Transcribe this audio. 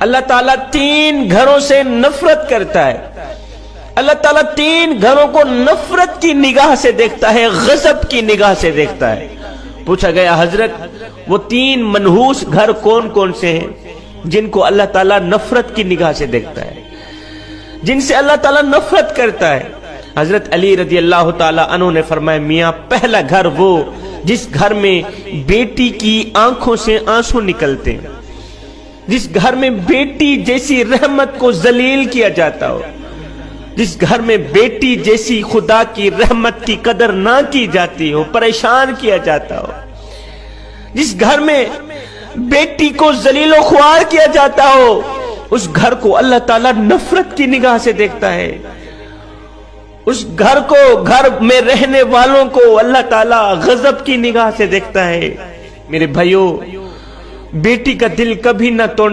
अल्लाह ताला 3 घरों से नफरत करता है। अल्लाह ताला 3 घरों को नफरत की निगाह से देखता है, गजब की निगाह से देखता है। पूछा गया, हजरत वो 3 मनहूस घर कौन कौन से हैं जिनको अल्लाह ताला नफरत की निगाह से देखता है, जिनसे अल्लाह ताला नफरत करता है? हजरत अली रजी अल्लाह ताला अन्हु ने फरमाया, मियां पहला घर वो जिस घर में बेटी की आंखों से आंसू निकलते हैं, जिस घर में बेटी जैसी रहमत को जलील किया जाता हो, जिस घर में बेटी जैसी खुदा की रहमत की कदर ना की जाती हो, परेशान किया जाता हो, जिस घर में बेटी को जलीलो ख्वार किया जाता हो, उस घर को अल्लाह ताला नफरत की निगाह से देखता है। उस घर को, घर में रहने वालों को अल्लाह ताला गजब की निगाह से देखता है। मेरे भाइयों, बेटी का दिल कभी ना तोड़